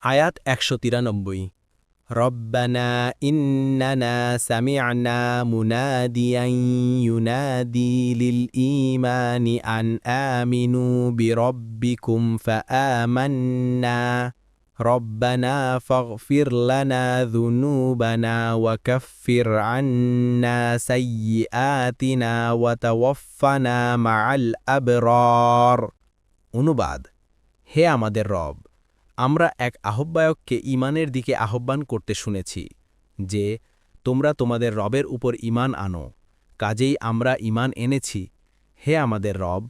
আয়াত ১৯৩ রব্বানা ইন্নানা সামি'না মুনাদিয়ান ইউনাদি লিল ঈমানি আন আমিনু বিরব্বিকুম ফাআমান্না রব্বানা ফাগফির লানা যুনুবানা ওয়া কাফফির আন্না সাইয়্যাতিনা ওয়া তাওয়াফফানা মা'আল আবরার। অনুবাদ: হে আমাদের রব, আমরা এক আহ্বায়ককে ঈমানের দিকে আহ্বান করতে শুনেছি যে, তোমরা তোমাদের রবের উপর ঈমান আনো। কাজেই আমরা ঈমান এনেছি। হে আমাদের রব,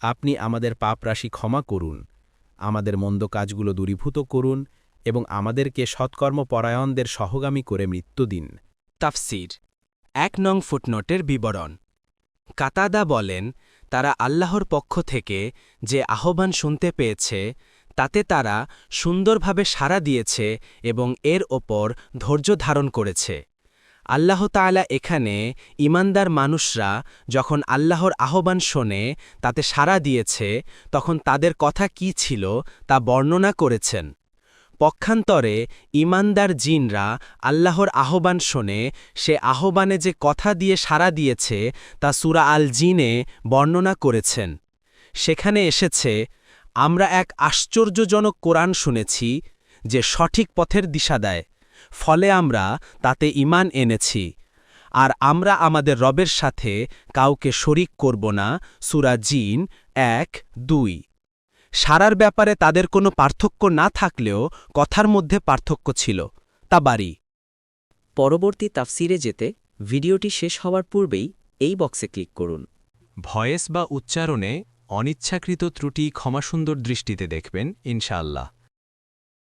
আপনি আমাদের পাপরাশি ক্ষমা করুন, আমাদের মন্দ কাজগুলো দূরীভূত করুন এবং আমাদেরকে সৎকর্মপরায়ণদের সহগামী করে মৃত্যু দিন। তাফসীর ১ নং ফুটনোটের বিবরণ। কাতাদা বলেন, তারা আল্লাহর পক্ষ থেকে যে আহ্বান শুনতে পেয়েছে তাতে তারা সুন্দরভাবে সাড়া দিয়েছে এবং এর ওপর ধৈর্য ধারণ করেছে। আল্লাহ তাআলা এখানে ঈমানদার মানুষরা যখন আল্লাহর আহ্বান শোনে তাতে সাড়া দিয়েছে, তখন তাদের কথা কি ছিল তা বর্ণনা করেছেন। পক্ষান্তরে ঈমানদার জিনরা আল্লাহর আহ্বান শোনে সে আহ্বানে যে কথা দিয়ে সাড়া দিয়েছে তা সূরা আল জিনে বর্ণনা করেছেন। সেখানে এসেছে, আমরা এক আশ্চর্যজনক কোরআন শুনেছি যে সঠিক পথের দিশা দেয়, ফলে আমরা তাতে ঈমান এনেছি, আর আমরা আমাদের রবের সাথে কাউকে শরিক করব না। সূরা জিন ১-২। সারার ব্যাপারে তাদের কোনো পার্থক্য না থাকলেও কথার মধ্যে পার্থক্য ছিল। তাবারি। পরবর্তী তাফসিরে যেতে ভিডিওটি শেষ হওয়ার পূর্বেই এই বক্সে ক্লিক করুন। ভয়েস বা উচ্চারণে অনিচ্ছাকৃত ত্রুটি ক্ষমাসুন্দর দৃষ্টিতে দেখবেন ইনশাআল্লাহ।